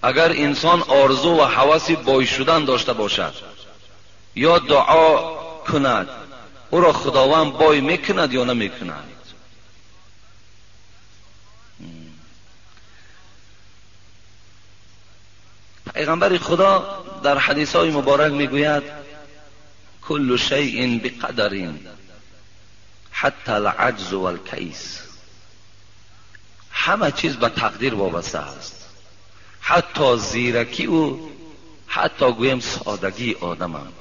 اگر انسان آرزو و هوس بای شدن داشته باشد یا دعا کند، او را خداوند بای میکند یا نمیکند؟ پیغمبر خدا در حدیث های مبارک میگوید کل شیء بقدر حتی العجز والکیس. همه چیز به تقدیر وابسته است، حتی زیرکی و حتی گویم سادگی آدم هم.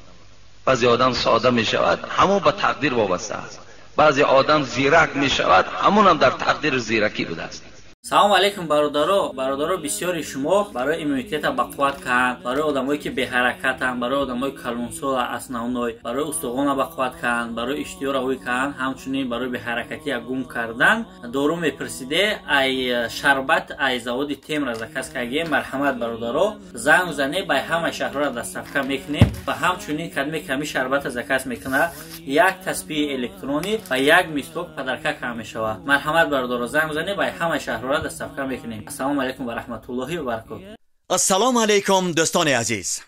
بعضی آدم ساده می شود، همون به تقدیر وابسته است. بعضی آدم زیرک می شود، همون هم در تقدیر زیرکی بوده است. салому алейкум бародаро бисёри шумо барои иммунитета бақувват карданд, барои одамое ки беҳаракатанд, барои одамои калонсола аснаҳоной, барои устухона бақувват карданд, барои иштиё равӣ карданд, ҳамчунин барои беҳаракатия гум кардан дору мепирсиде ай шарбат ай заводи темра заказ кардем. марҳамат бародаро, занг зане бай ҳамаи шаҳрҳоро дастафка мекунем ва ҳамчунин кадми ками шарбата заказ мекунад. як тасбиҳи электронӣ ва як мисвок падарка карда мешавад. марҳамат бародаро, занг зане бай ҳамаи шаҳрҳоро دستفکر میکنیم. السلام علیکم و رحمت الله و برکاته. السلام علیکم دوستان عزیز.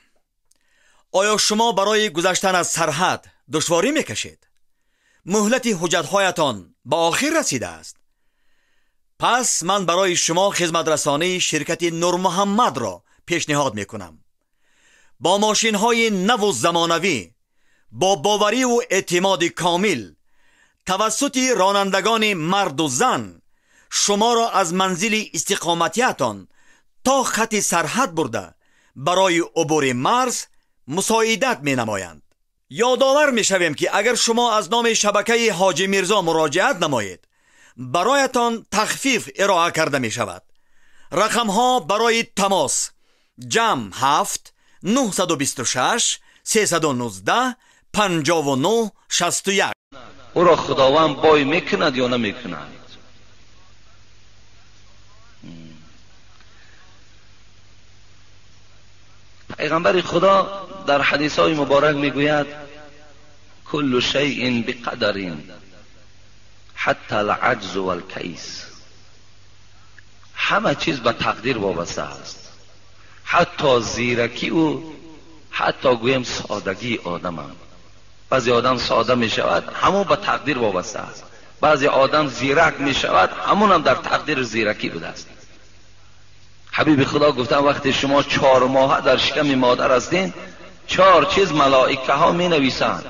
آیا شما برای گذشتن از سرحد دشواری میکشید؟ مهلت حجت‌هایتان به آخر رسیده است. پس من برای شما خدمت رسانی شرکت نور محمد را پیشنهاد میکنم. با ماشین‌های نو و زمانوی، با باوری و اعتماد کامل توسط رانندگان مرد و زن شما را از منزل استقامتیتان تا خط سرحد برده برای عبور مرز مساعدت می نمایند. یادآور می شویم که اگر شما از نام شبکه حاجی میرزا مراجعت نمایید برایتان تخفیف ارائه کرده می شود. رقم ها برای تماس جمع 7 926 319 59 61. او را خداوند بای میکند یا نمیکند؟ پیغمبر خدا در حدیث های مبارک میگوید کل شیء بقدر حتی العجز والکیس. همه چیز به تقدیر وابسته است، حتی زیرکی و حتی گویم سادگی آدم هم. بعضی آدم ساده می شود، همون به تقدیر وابسته است. بعضی آدم زیرک می شود، همون هم در تقدیر زیرکی بوده است. حبیب خدا گفتن وقتی شما 4 ماه در شکم مادر هستین 4 چیز ملائکه ها می نویسند.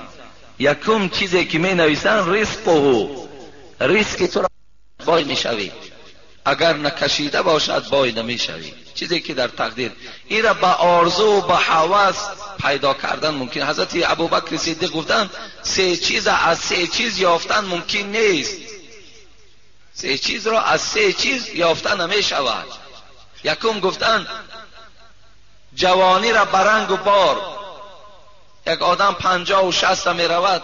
یکم چیزی که می نویسند ریسک تو را بای می شوی، اگر نکشیده باشد بای نمی شوی. چیزی که در تقدیر این را به آرزو و به هوس پیدا کردن ممکن. حضرت ابوبکر صدیق گفتن 3 چیز از 3 چیز یافتن ممکن نیست. 3 چیز را از 3 چیز یافتن نمی شود. یکم گفتن جوانی را برنگ و بار. یک آدم 50 و 60 می رود،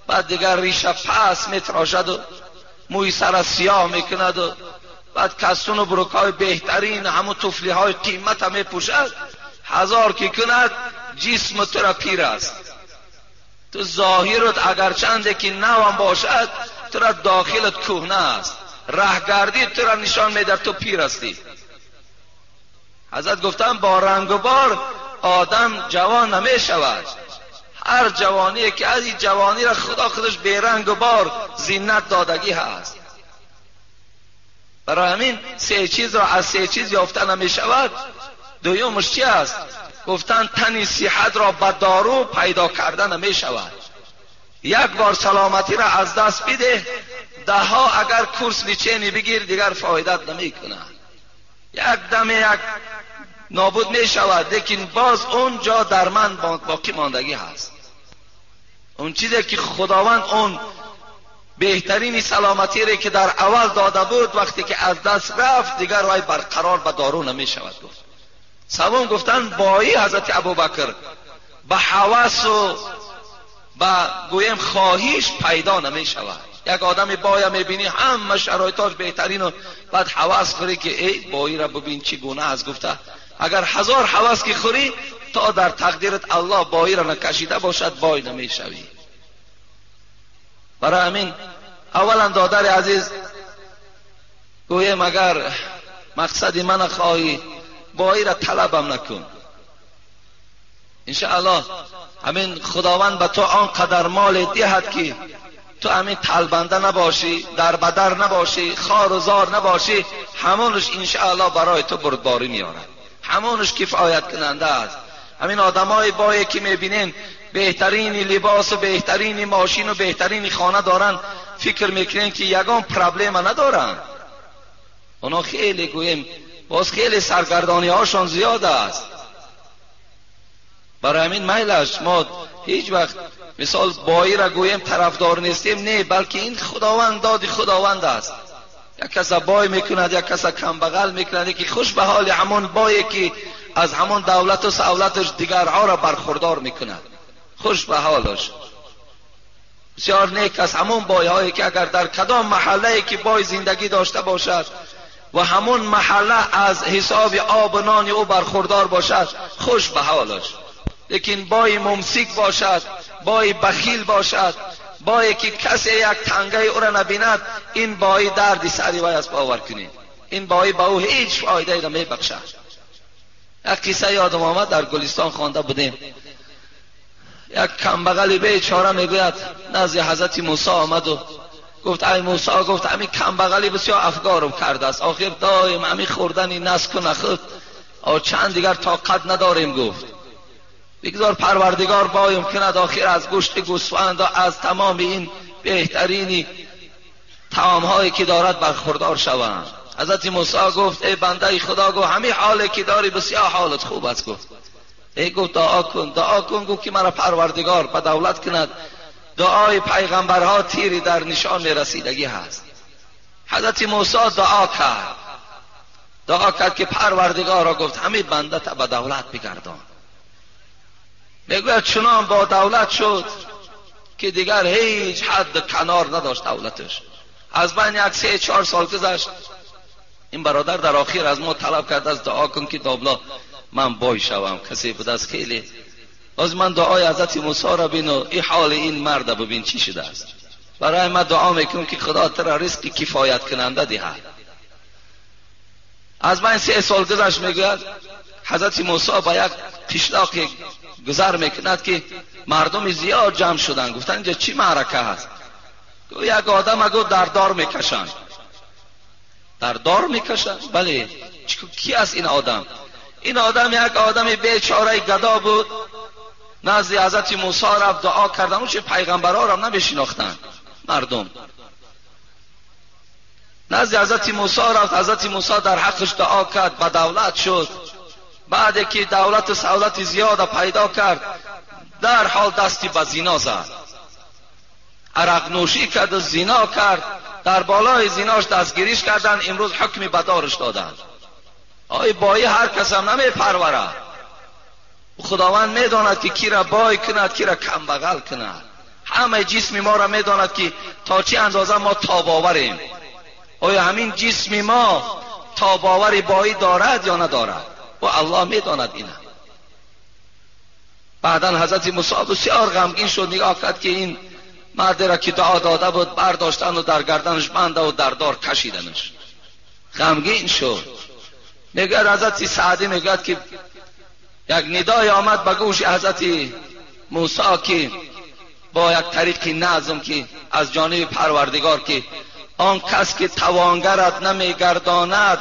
بعد دیگر ریشه پس می تراشد و موی سر سیاه می کند و بعد کستون و بروکای بهترین همون توفلی های قیمت می پوشد. 1000 که کند جسم تو را پیر است. تو ظاهرت اگر چنده که نوام باشد تو را داخلت کهنه است. رهگردی تو را نشان میده تو پیر هستی. حضرت گفتن با رنگ و بار آدم جوان نمی شود. هر جوانی که از این جوانی را خدا خودش بی رنگ و بار زینت دادگی هست. برای همین 3 چیز را از 3 چیز یافته نمی شود. دویمش چی است؟ گفتن تنی صحت را به دارو پیدا کردن نمی شود. یک بار سلامتی را از دست بده 10 اگر کورس لیچینی بگیر دیگر فایدت نمی کند. یک دم یک نابود می شود، لیکن باز اون جا در من باقی ماندگی هست. اون چیزی که خداوند اون بهترین سلامتی را که در اول داده بود وقتی که از دست رفت دیگر وای برقرار به دارو نمی شود. سوم گفتن بایی حضرت ابوبکر به هوس و به گویم خواهش پیدا نمی شود. یک آدم بایا میبینی همه شرایطاش بهترین و بعد هوس خوری که ای بایی را ببین چی گونه از. گفته اگر 1000 هوس که خوری تا در تقدیرت الله بایی را نکشیده باشد بای نمی شوی. برای همین اولا دادر عزیز گویم اگر مقصد من خواهی بایی را طلبم نکن. انشاءالله همین خداوند به تو آنقدر مال دهد که تو همین طلبنده نباشی، در بدر نباشی، خار و زار نباشی، همونش انشاءالله برای تو بردباری میارد، همونش کفایت کننده است. همین آدمای بایی که میبینین بهترین لباس و بهترین ماشین و بهترین خانه دارن، فکر میکنین که یگان پرابلم ندارن. اونا خیلی گویم باز خیلی سرگردانی هاشون زیاد است. برای همین میلش ما هیچ وقت مثال بایی را گویم طرفدار نیستیم، نه، بلکه این خداوند داد خداوند است. یک کس بای میکند، یک کس کم بغل میکند که خوش به حال همون بایی که از همون دولت و سهولتش دیگرها را برخوردار میکند، خوش به حالش. بسیار نیک است همون بای هایی که اگر در کدام محله که بای زندگی داشته باشد و همون محله از حساب آب و نان او برخوردار باشد، خوش به حالش. لیکن بای ممسک باشد، بای بخیل باشد، بایی که کسی یک تنگه او را نبیند، این بایی دردی سری وی از باور کنید، این بایی با او هیچ فایده را میبخشد. یک قصه یادم آمد، در گلستان خوانده بودیم. یک کمبغلی بیچاره میگوید نزد حضرت موسی آمد و گفت ای موسی، گفت همین کمبغلی بسیار افگارم کرده است، آخر دایم همین خوردنی نسک و نخود و چند دیگر طاقت نداریم. گفت بگذار پروردگار بایم کند آخر از گوشت گوسفند و از تمام این بهترین طعام هایی که دارد برخوردار شوند. حضرت موسی گفت ای بنده خدا، گفت همین حالی که داری بسیار حالت خوب است. گفت ای گفت دعا کن، دعا کن، گفت که مرا پروردگار به دولت کند. دعای پیغمبرها تیری در نشان رسیدگی هست. حضرت موسی دعا کرد که پروردگار را، گفت همین بنده تا به دولت بگردان. میگوید چنان با دولت شد که دیگر هیچ حد کنار نداشت دولتش. از بین یک 3-4 سال گذشت، این برادر در آخر از ما طلب کرد از دعا کن که دابلا من بای شوم. کسی بود از خیلی از من دعای حضرت موسی را بین و این حال این مرد ببین چی شده است. برای من دعا میکنم که خدا ترا رزق کفایت کننده دهد. از بین 3 سال گذشت، میگوید حضرت موسی با یک قشلاقی گذر میکند که مردم زیاد جمع شدن. گفتن اینجا چی معرکه هست؟ یک آدم گفت در دار میکشند. در دار میکشند؟ بله. کی است این آدم؟ این آدم یک آدم بیچاره گدا بود. نزد حضرت موسی رفت، دعا کردن. اون چه پیغمبرها را نمیشناختند مردم. نزد حضرت موسی رفت، حضرت موسی در حقش دعا کرد، به دولت شد. بعد که دولت و سهولت زیاد پیدا کرد، در حال دستی به زنا زد، عرق نوشی کرد و زنا کرد. در بالای زناش دستگیریش کردن، امروز حکمی به دارش دادن. آی بایی هر کس هم نمی پروره. خداوند میداند که کی را بای کند، کی را کم بغل کند. همه جسم ما را میداند که تا چه اندازه ما تاباوریم. آیا همین جسم ما تاباوری بایی دارد یا ندارد؟ و الله میداند اینه. بعدن حضرت موسی بسیار غمگین شد، نگاه کرد که این مرد را که دعا داده بود برداشتن و در گردنش بنده و در دار کشیدنش. غمگین شد. میگه حضرت سعدی میگه که یک ندای آمد به گوش حضرت موسی که با یک طریق نظم که از جانب پروردگار که آن کس که توانگرت نمیگرداند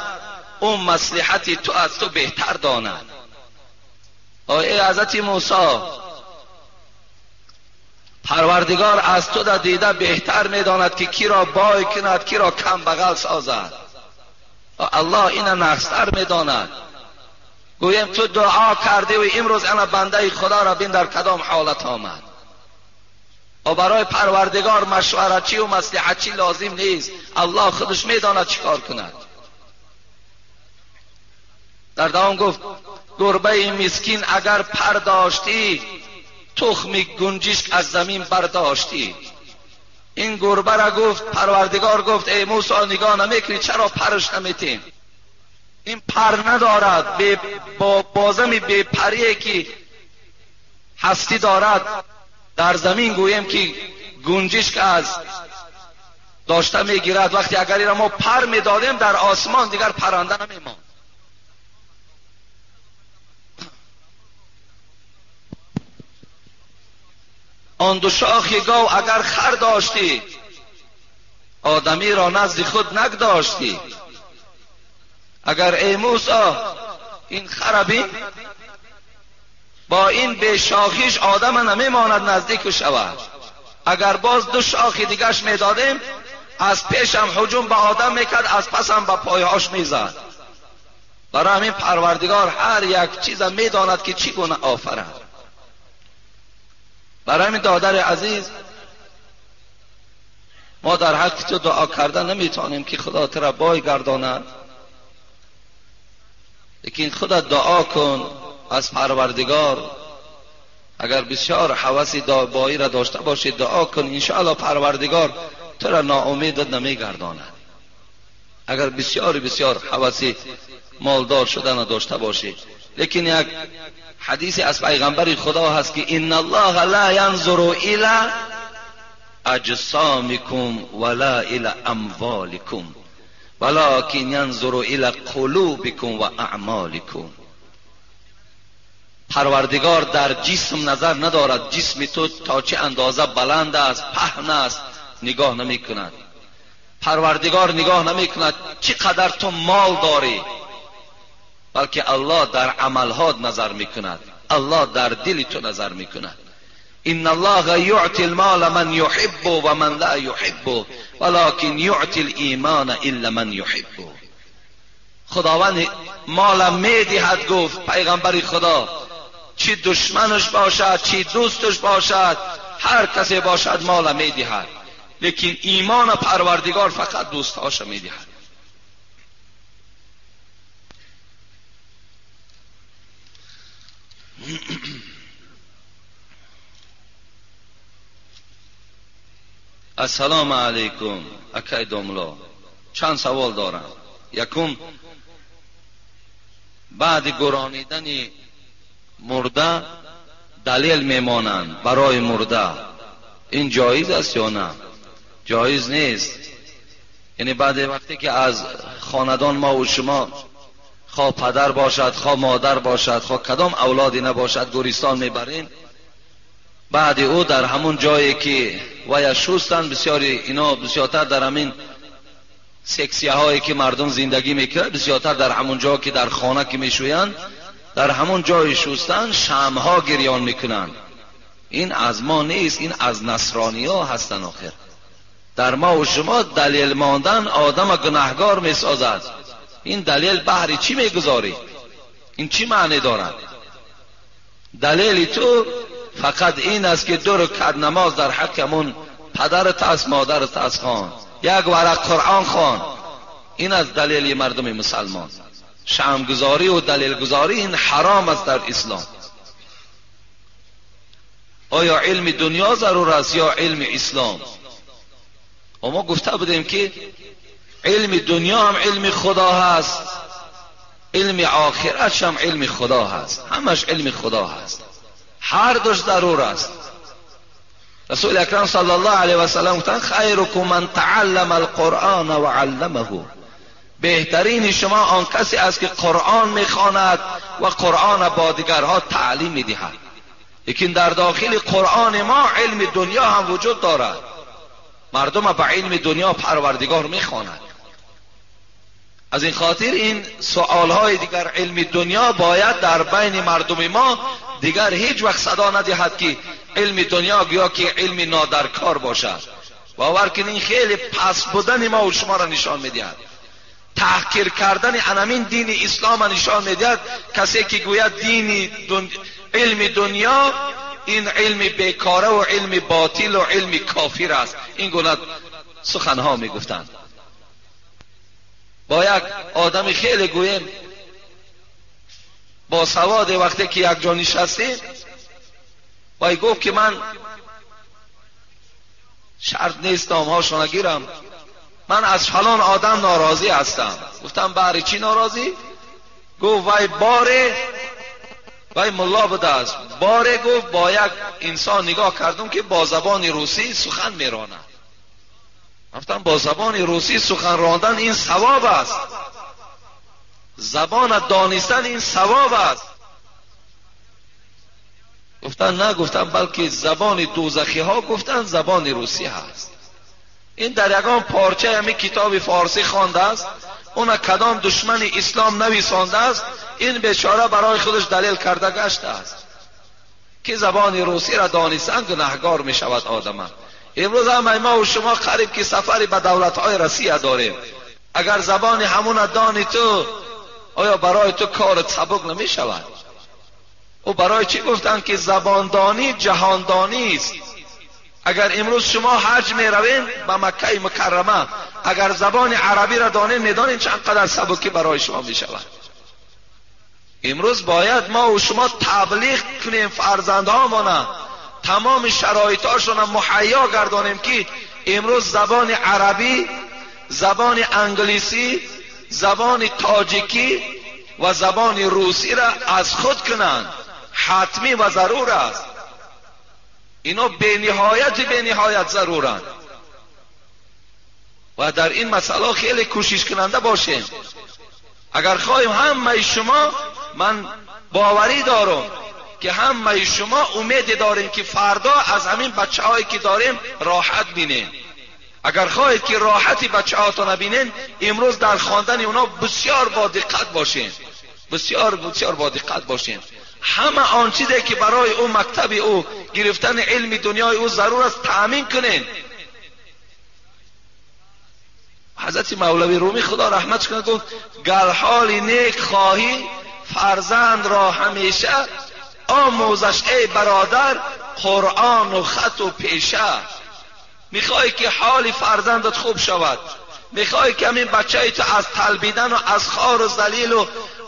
اون مصلحت تو از تو بهتر داند. ای حضرت موسی، پروردگار از تو در دیده بهتر میداند که کی را بای کند، کی را کم بغل سازد. الله این نقصتر میداند. گویم تو دعا کرده و امروز انا بنده خدا را بین در کدام حالت آمد. و برای پروردگار مشورتچی و مصلحتچی لازم نیست. الله خودش میداند چیکار کند. در دوام گفت گربه مسکین اگر پر داشتی، تخم گنجشک از زمین برداشتی. این گربه را گفت پروردگار گفت ای موسی نگاه نمیکنی، چرا پرش نمیتیم؟ این پر ندارد، با بازم بی پریه که هستی دارد. در زمین گویم که گنجشک از داشته میگیرد. وقتی اگر این را ما پر میدادیم در آسمان دیگر پرنده نمیماند. آن دو شاخ گاو اگر خر داشتی آدمی را نزد خود نگذاشتی. اگر ای موسی این خر بین با این به شاخیش آدم نمیماند نزدیک شود. اگر باز دو شاخ دیگرش میدادیم از پیشم هجوم به آدم میکرد از پسم به پایهاش میزد. برای همین پروردگار هر یک چیز میداند که چی گونه آفرد. برای همین دادر عزیز ما در حق تو دعا کردن نمیتونیم که خدا تو را بای گرداند، لیکن خدا دعا کن از پروردگار اگر بسیار حوث بایی را داشته باشی دعا کن انشاءالله پروردگار تو را ناامید نمیگرداند. اگر بسیار بسیار حوث مالدار شدن داشته باشی. لیکن یک حدیث از پیغمبر خدا هست که ان الله لا ينظر الى اجسامکم ولا الى اموالکم ولكن ينظر الى قلوبکم و اعمالکم. پروردگار در جسم نظر ندارد، جسم تو تا چه اندازه بلند است پهن است نگاه نمی کند. پروردگار نگاه نمی کند چقدر تو مال داری، بلکه الله در عملهات نظر می کند، الله در دل تو نظر می کند. ان الله یعطی المال من یحب و من لا یحب ولكن یعطی الایمان الا من یحب. خداوند مال می دهد، گفت پیغمبر خدا، چی دشمنش باشد چی دوستش باشد هر کسی باشد مال می دهد، لیکن ایمان پروردگار فقط دوستاش می دهد. السلام علیکم اکای دوملا، چند سوال دارم. یکم، بعد گرانیدن مرده دلیل میمانند برای مرده، این جایز است یا نه؟ جایز نیست. یعنی بعد وقتی که از خاندان ما و شما خواه پدر باشد خواه مادر باشد خواه کدام اولادی نباشد گوریستان میبرین، بعد او در همون جایی که ویا شستن بسیاری اینا بسیارتر در همین سکسیه هایی که مردم زندگی میکنه بسیارتر در همون جا که در خانه که میشویند در همون جای شستن شمعها گریان میکنن. این از ما نیست، این از نصرانی ها هستن. آخر در ما و شما دلیل ماندن آدم گناهگار میسازد. این دلیل بهر چی میگذاری؟ این چی معنی دارد؟ دلیل تو فقط این است که 2 رکعت نماز در حقمون پدرت است مادرت است خوان، 1 ورق قرآن خوان. این از دلیل مردم مسلمان. شمعگذاری و دلیل گذاری این حرام است در اسلام. آیا علم دنیا ضرور است یا علم اسلام؟ و ما گفته بودیم که علم دنیا هم علم خدا هست، علم آخرت هم علم خدا هست، همش علم خدا هست، هر دوش ضرور است. رسول اکرم صلی الله علیه و سلم گفتند خیرکم من تعلم القرآن و علمه، بهترین شما آن کسی است که قرآن میخواند و قرآن با دیگرها تعلیم میدهد. لیکن در داخل قرآن ما علم دنیا هم وجود دارد. مردم به علم دنیا پروردگار میخواند. از این خاطر این سوالهای دیگر علم دنیا باید در بین مردم ما دیگر هیچ وقت صدا ندهد که علم دنیا گویا که علم نادرکار باشد. باور کنید این خیلی پس بودن ما و شما را نشان میدهد، تحقیر کردن همین دین اسلام را نشان میدهد. کسی که گوید علم دنیا این علم بیکاره و علم باطل و علم کافر است، این گونه سخنها میگفتند. با یک آدم خیلی گویم با سواد وقتی که یک جا نشستیم وای گفت که من شرط نیست نامهاشو نگیرم، من از فلان آدم ناراضی هستم. گفتم برای چی ناراضی؟ گفت وای ملا بوده است، گفت با یک انسان نگاه کردم که با زبان روسی سخن میراند. گفتم با زبان روسی سخن راندن این ثواب است، زبان دانستن این ثواب است. گفتن نه، گفتن بلکه زبان دوزخی ها گفتن زبان روسی هست. این در یگان پارچه همین کتاب فارسی خوانده است، اون کدام دشمن اسلام نویسانده است، این بیچاره برای خودش دلیل کرده گشته است که زبان روسی را دانستن گناهگار می شود آدم. امروز هم ما و شما قریب که سفری به دولت های روسیه داریم، اگر زبان همون دانی تو، آیا برای تو کار سبک نمی شود؟ او برای چی گفتن که زباندانی جهاندانی است؟ اگر امروز شما حج می روین به مکه مکرمه، اگر زبان عربی را دانین میدانین چقدر سبکی برای شما می شود. امروز باید ما و شما تبلیغ کنیم، فرزندهامون تمام شرایطاشون مهیا گردانیم که امروز زبان عربی، زبان انگلیسی، زبان تاجیکی و زبان روسی را از خود کنند. حتمی و ضرور است. اینا به نهایت ضرورند و در این مسئله خیلی کوشش کننده باشیم. اگر خواهیم همه شما، من باوری دارم که همه شما امید داریم که فردا از همین بچه هایی که داریم راحت بینیم. اگر خواهید که راحتی بچه هاتون نبینین، امروز در خواندن اونا بسیار با دقت باشین، بسیار با دقت باشین. همه آن چیزی که برای او مکتب او گرفتن علم دنیای او ضرور است تأمین کنین. حضرت مولوی رومی خدا رحمت کنه گفت گر حال نیک خواهی فرزند را همیشه، آموزش ای برادر قرآن و خط و پیشه. میخوای که حال فرزندت خوب شود، میخوای که همین بچه تو از تلبیدن و از خار و ذلیل و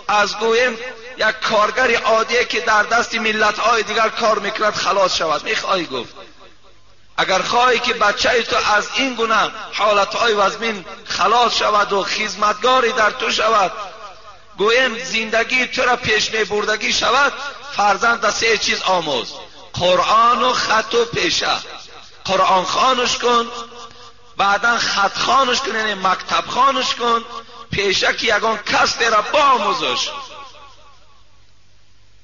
از گویم یک کارگر عادیه که در دست ملت های دیگر کار میکند خلاص شود، میخوای گفت اگر خواهی که بچه تو از این گونه حالت های وزمین خلاص شود و خدمتگاری در تو شود، گویم زندگی تو را پیش می بردگی شود، فرزند سه چیز آموز: قرآن و خط و پیشه. قرآن خوانش کن، بعدا خط خوانش کن، یعنی مکتب خوانش کن، پیشه که یگان کسب را بیاموزش،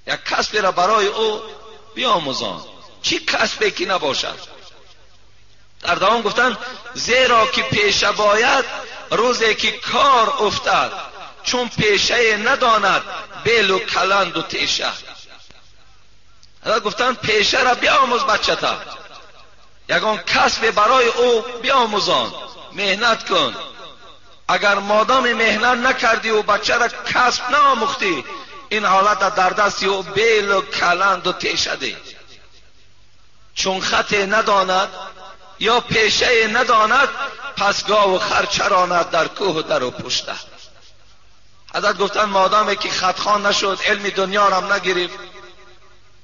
یک کسب را برای او بیاموزان، چی کسبی که نباشد. در دوام گفتن زیرا که پیشه باید روزی که کار افتد، چون پیشه نداند بیل و کلند و تیشه. گفتن پیشه را بیاموز بچه تا، یگان کسب برای او بیاموزان، مهنت کن. اگر مادام مهنت نکردی و بچه را کسب نآموختی، این حالت در دستی او بیل و کلند و تیشه دی. چون خط نداند یا پیشه نداند، پس گاو و خر چراند در کوه در و پشته. حضرت گفتن مادامی که خط خوان نشد، علم دنیا را هم نگرفت،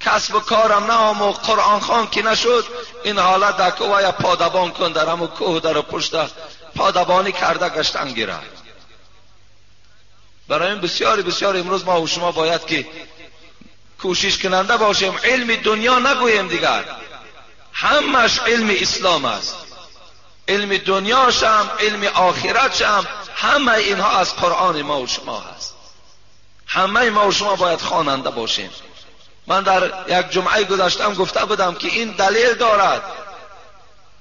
کسب و کارم نآموخت، قرآن خوان که نشد، این حالت در کوه یا پادبان کن در همون کوه در و پشته پادبانی کرده گشتن گیرد. برای این بسیار امروز ما و شما باید که کوشش کننده باشیم، علم دنیا نگویم دیگر، همش علم اسلام است. علم دنیاش هم علم آخرتش هم، همه اینها از قرآن ما و شما هست. همه ما و شما باید خواننده باشیم. من در یک جمعه گذشتم گفته بودم که این دلیل دارد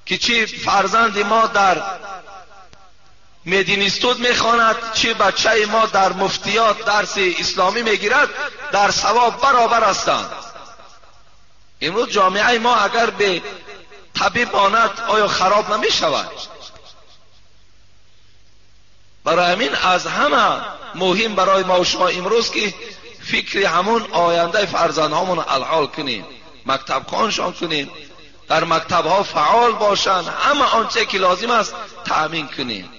که چی فرزند ما در مدینستود میخواند، چی بچه ما در مفتیات درس اسلامی میگیرد، در ثواب برابر هستند. امروز جامعه ما اگر به طبیب ماند آیا خراب نمی شود؟ برای همین از همه مهم برای ما و شما امروز که فکر همون آینده فرزندهامون الحال کنیم، مکتب خوانشان کنیم، در مکتب ها فعال باشن، همه آنچه که لازم است تأمین کنیم.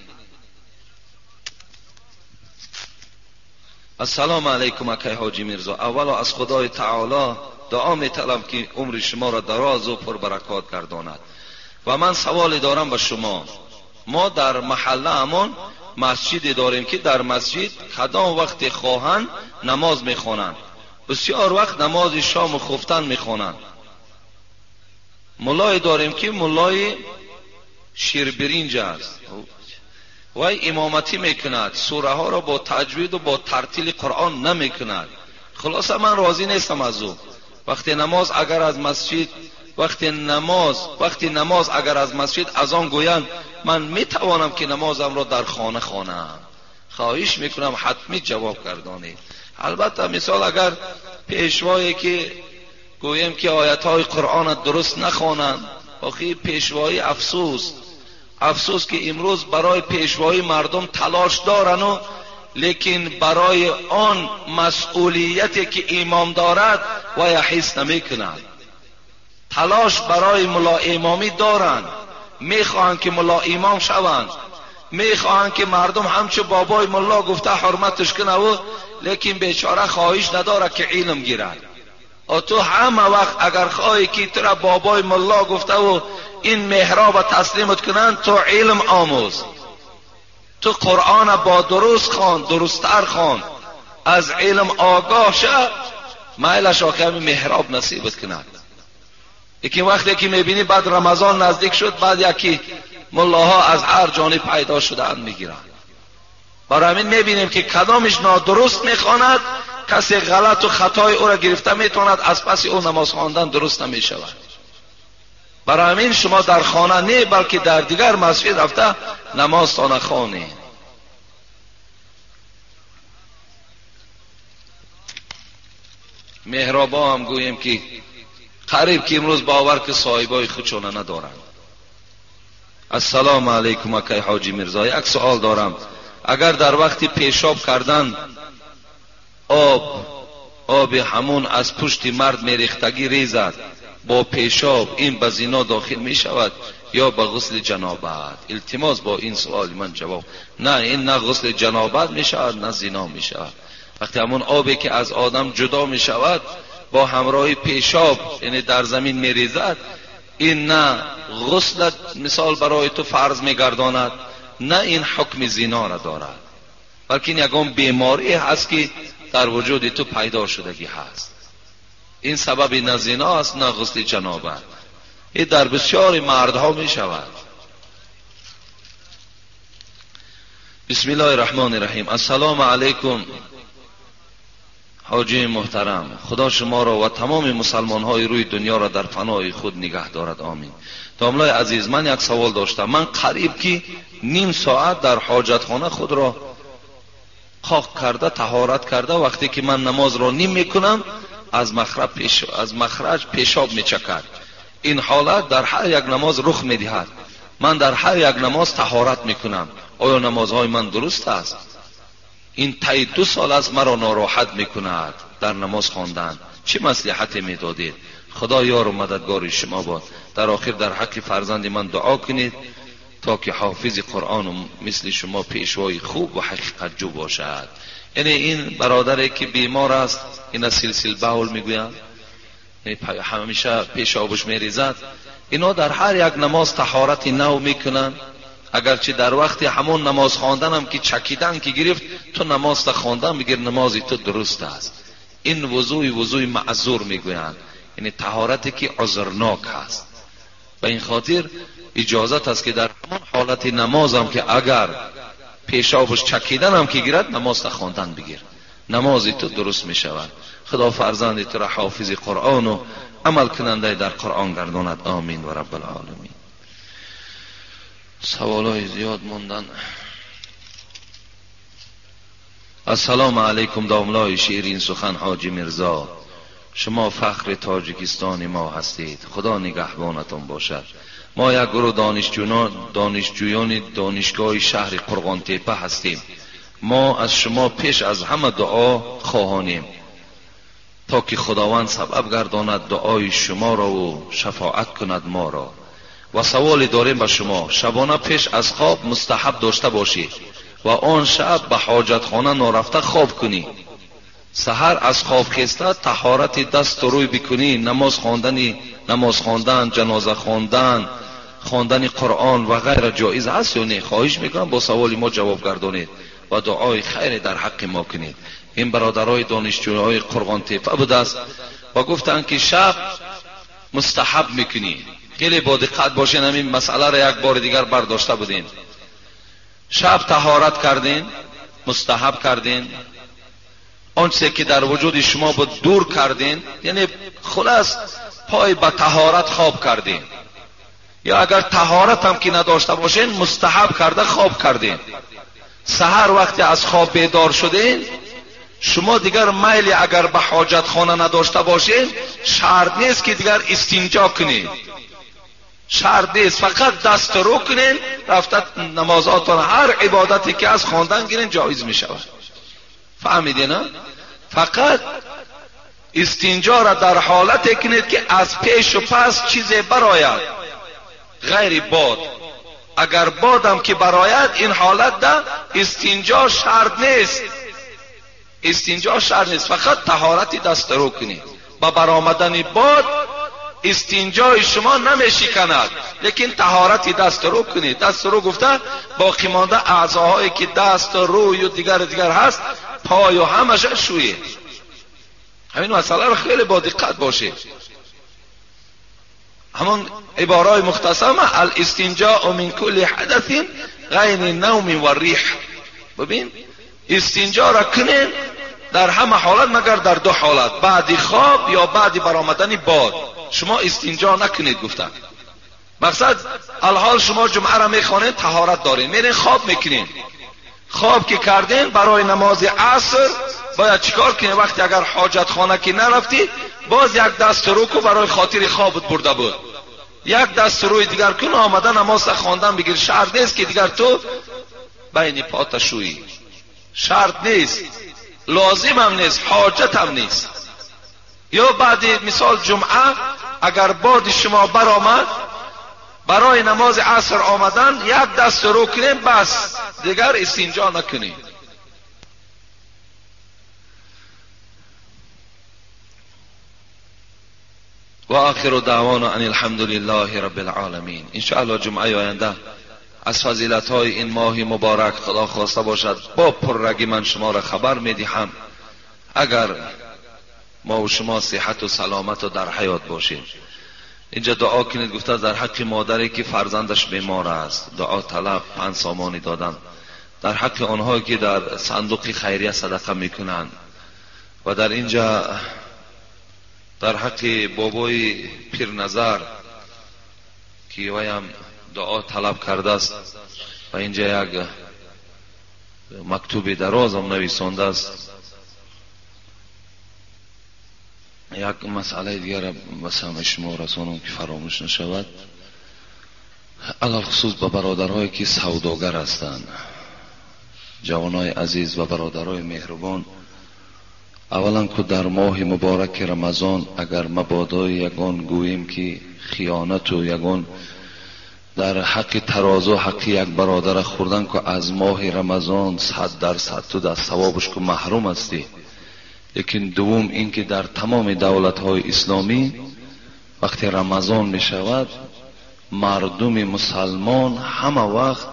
السلام علیکم اکای حاجی میرزا. اولا از خدای تعالی دعا می‌طلبم که عمر شما را دراز و پربرکات گرداند. و من سوالی دارم به شما. ما در محله همون مسجدی داریم که در مسجد کدام وقت خواهند نماز میخوانند، بسیار وقت نماز شام و خفتن میخوانند. ملای داریم که ملای شیربرینج است، وای امامتی میکند، سوره ها را با تجوید و با ترتیل قرآن نمیکند. خلاصه من راضی نیستم از او. وقتی نماز اگر از مسجد از آن گویند من میتوانم که نمازم را در خانه خوانم، خواهش میکنم حتمی جواب گردانید. البته مثال اگر پیشوایی که گویم که آیت های قرآن درست نخوانند، آخه پیشوایی افسوس که امروز برای پیشوایی مردم تلاش دارن و لیکن برای آن مسئولیتی که امام دارد و حس نمی کنند. تلاش برای ملا امامی دارند، میخواهند که ملا امام شوند، میخواهند که مردم همچه بابای ملا گفته حرمتش کنه و لیکن بیچاره خواهش نداره که علم گیرد. و تو همه وقت اگر خواهی که تو را بابای ملا گفته و این محراب تسلیمت کنند، تو علم آموز، تو قرآن با درست خوان، درستتر خوان، از علم آگاه شو، مایلش آخه محراب نصیبت کند. لیکن وقتی که میبینی بعد رمضان نزدیک شد، بعد یکی ملاها از هر جانب پیدا شده اند میگیرند. برای همین میبینیم که کدامش نادرست میخواند، کسی غلط و خطای او را گرفته میتواند از پس او نماز خواندن درست نمیشود. برای همین شما در خانه نه بلکه در دیگر مسجد رفته نماز تان خوانید. محرابا هم گوییم که قریب که امروز باور که صاحبای خودشون ندارند. السلام علیکم اکای حاجی میرزا، یک سوال دارم. اگر در وقتی پیشاب کردن آب همون از پشت مرد میریختگی ریزد، با پیشاب این به زنا داخل می شود یا به غسل جنابت؟ التماس با این سوال من جواب. نه، این نه غسل جنابت می شود نه زنا می شود. وقتی همون آبی که از آدم جدا می شود با همراه پیشاب یعنی در زمین می ریزد، این نه غسل مثال برای تو فرض می گرداند، نه این حکم زنا را دارد، بلکه این یکم بیماری هست که در وجود تو پیدا شدگی هست. این سبب نه زنا است نه غسل جنابت. این در بسیاری مردها می شود. بسم الله الرحمن الرحیم. السلام علیکم حاجی محترم، خدا شما را و تمام مسلمان های روی دنیا را در پناه خود نگه دارد، آمین. داملای عزیز، من یک سوال داشتم. من قریب که نیم ساعت در حاجتخانه خود را خاک کرده طهارت کرده، وقتی که من نماز را نیم میکنم از مخرج پیشاب میچکد. این حالت در هر یک نماز رخ میدهد. من در هر یک نماز طهارت میکنم. آیا نمازهای من درست است؟ این طی 2 سال است مرا ناراحت میکند در نماز خواندن. چه مصلحتی میدادید؟ خدا یار و مددگار شما باد. در آخر در حق فرزند من دعا کنید تا که حافظ قرآن و مثل شما پیشوای خوب و حقیقت جو باشد. یعنی این برادری که بیمار است، این سلسل باول میگویم، همیشه پیشابش میریزد، اینا در هر یک نماز طهارت نو میکنن. اگرچه در وقت همون نماز خواندن هم که چکیدن که گرفت، تو نماز تا خواندن بگیر نمازی تو درست است. این وضوی معذور میگویند، یعنی طهارتی که عذرناک هست. به این خاطر اجازت است که در همون حالت نماز هم که اگر پیشابش چکیدن هم که گیرد نماز تا خواندن بگیر، نمازی تو درست می شود. خدا فرزند تو را حافظ قرآن و عمل کننده در قرآن گرداند، آمین و رب العالمین. سوالای زیاد موندن. السلام علیکم داملای شیرین سخن حاجی میرزا، شما فخر تاجیکستان ما هستید، خدا نگهبانتون باشد. ما یک گروه دانشجویان دانشگاه شهر قرغان تپه هستیم. ما از شما پیش از همه دعا خواهانیم تا که خداوند سبب گرداند دعای شما را و شفاعت کند ما را. و سوال داریم به شما، شبانه پیش از خواب مستحب داشته باشید و آن شب به حاجتخانه نارفته خواب کنی. سحر از خواب خسته طهارت دست روی بکنی، نماز خواندن، جنازه خواندن قرآن و غیره جایز است یا نه؟ خواهش میکنم با سوال ما جواب گردانید و دعای خیر در حق ما کنید. این برادرای دانشجوهای قرغان تپه بود است و گفتند که شب مستحب میکنی. خیلی با دقت باشین، همین مسئله را یک بار دیگر برداشته بودین. شب طهارت کردین، مستحب کردین، آنچه که در وجود شما بود دور کردین، یعنی خلاص پای به طهارت خواب کردین، یا اگر طهارت هم که نداشته باشین مستحب کرده خواب کردین. سحر وقتی از خواب بیدار شدین، شما دیگر میل اگر به حاجت خانه نداشته باشین شرط نیست که دیگر استنجا کنین، شرط نیست، فقط دست رو کنین، رفته نمازاتون هر عبادتی که از خواندن گیرین جایز می شود. فهمیدین؟ فقط استنجا را در حالتی کنید که از پیش و پس چیزی براید، غیر باد. اگر بادم که براید این حالت ده استنجا شرط نیست، استنجا شرط نیست، فقط طهارتی دست رو کنید. با برآمدن باد استنجای شما نمیشکند، لیکن طهارتی دست رو کنید. دست رو گفته باقی مانده اعضاهایی که دست و روی و دیگر هست، پای و همش شویه. همین مسئله رو خیلی با دقت باشه. همون عبارای مختصر الاستنجاء من کل حدث غیر النوم و ریح. ببین استنجا را کنین در همه حالت مگر در دو حالت، بعد خواب یا بعد برآمدن باد. شما استنجا نکنید گفتن. مقصد الحال شما جمعه را میخوانید طهارت دارین، میرین خواب میکنین. خواب که کردین برای نماز عصر باید چیکار کنی؟ وقتی اگر حاجت خانه که نرفتی باز یک دست رو کو برای خاطر خوابت برده بود، یک دست روی دیگر کن آمدن نماز خواندن بگیر. شرط نیست که دیگر تو بین پات شویی، شرط نیست، لازم هم نیست، حاجت هم نیست. یا بعد مثال جمعه اگر باد شما برآمد برای نماز عصر آمدن یک دست رو کنیم بس، دیگر استنجا نکنیم. و آخر دعوانا ان الحمد لله رب العالمین. ان شاء الله جمعه آینده از فضیلت های این ماه مبارک خدا خواسته باشد با پررگی من شما را خبر میدهم. اگر ما و شما صحت و سلامت و در حیات باشیم. اینجا دعا کنید، گفته در حق مادری که فرزندش بیمار است دعا طلب 5 سامانی دادن، در حق آنهایی که در صندوق خیریه صدقه میکنند، و در اینجا در حق بابای پیر نظر که ویم دعا طلب کرده است و اینجا یک مکتوب دراز هم نویسانده است. یک مسئله دیگر بسام شما رسانم که فراموش نشود، علال خصوص به برادرهایی که سوداگر هستند، جوانای عزیز و برادرای مهربان، اولا که در ماه مبارک رمضان اگر مبادا یگان گوییم که خیانت و یگان در حق ترازو حق یک برادر خوردن که از ماه رمضان 100% تو در ثوابش که محروم هستی. لیکن دوم این که در تمام دولت‌های اسلامی وقتی رمضان می شود مردم مسلمان همه وقت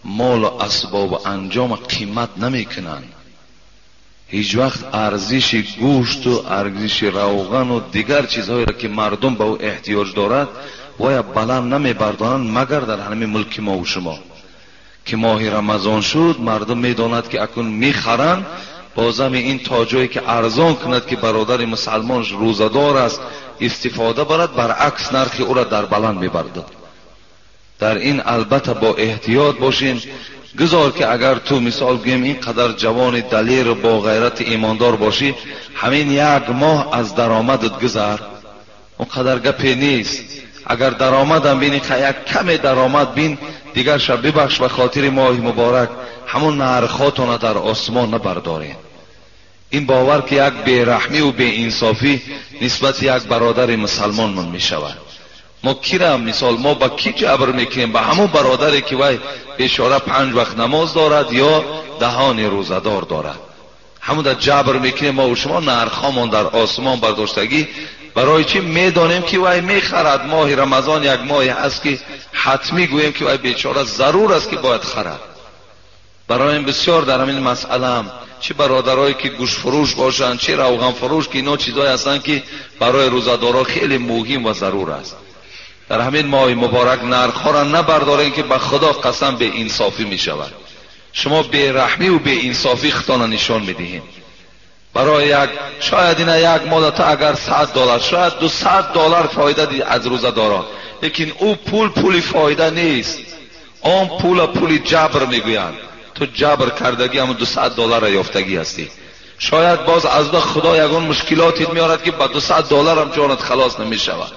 مال و اسباب و انجام قیمت نمی کنند. هیچ وقت ارزش گوشت و ارزش روغن و دیگر چیزهایی را که مردم به او احتیاج دارد و بلند نمی بردارند مگر در همین ملک ما و شما که ماه رمضان شد مردم می داند که اکنون می خرند بازم این تاجایی که ارزان کند که برادر مسلمان روزدار است استفاده برد، برعکس نرخ او را در بلند می بردد. در این البته با احتیاط باشین. گذار که اگر تو مثال گویم این قدر جوان دلیر با غیرت ایماندار باشی، همین یک ماه از درآمدت گذر، اون قدر گپی نیست. اگر درآمدم بینی که یک کم درآمد بین دیگر شب ببخش به خاطر ماه مبارک همون نرخاتون در آسمان نبردارین. این باور که یک بیرحمی و بی انصافی نسبت یک برادر مسلمان من می شود. ما کی را مثال ما با کی جبر میکنیم؟ به همون برادری که وای بیچاره 5 وقت نماز دارد یا دهان روزدار دارد، همون در جبر میکنیم. ما و شما نرخامون در آسمان برداشتگی برای چی؟ میدانیم که وای میخرد. ماه رمضان یک ماهی است که حتمی گوییم که وای بیچاره ضرور است که باید خرد. برای این بسیار در همین مسئله هم چه برادرایی که گوشت فروش باشن چه روغن فروش که اینا چیزایی هستن که برای روزدارا خیلی مهم و ضرور است. در همین ماه مبارک نرخ‌ها را نبردارین که به خدا قسم به انصافی می شود. شما بی رحمی و بی انصافی خطانه نشان می دهین. برای شاید این یک مدت اگر $100 شاید $200 فایده از روزه دارد، لیکن او پولی فایده نیست. آن پولی جبر میگویند. تو جبر کردگی هم $200 یافتگی هستی. شاید باز از خدا یگان مشکلاتی میارد که با $200 هم جانت خلاص نمیشود.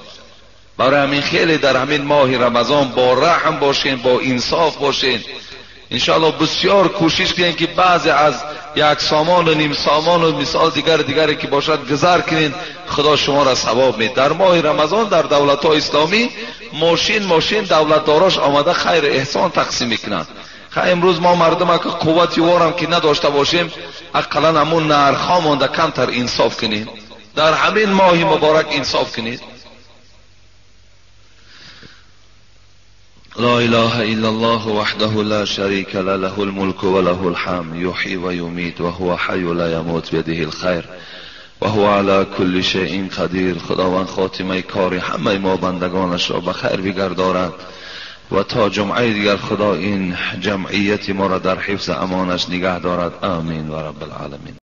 برای همین خیلی در همین ماه رمضان با رحم باشین، با انصاف باشین. انشاءالله بسیار کوشش کنین که بعضی از یک سامان و نیم سامان و مثال دیگری که باشد گذر کنین، خدا شما را ثواب میده. در ماه رمضان در دولت‌های اسلامی ماشین دولتداراش آمده خیر احسان تقسیم میکنند. امروز ما مردم که قوتی وارم که نداشته باشیم، اقلا همون نرخ‌ها مونده کمتر انصاف کنین. در همین ماه مبارک انصاف کنید. لا اله الا الله وحده لا شريك له له الملك وله الحمد يحيي ويميت وهو حي لا يموت بيده الخير وهو على كل شيء قدير. خداوند خاتمه کار همه ما بندگانش را به خیر بگرداند و تا جمعه دیگر خدا این جمعیت ما را در حفظ امانش نگه دارد. آمین و رب العالمین.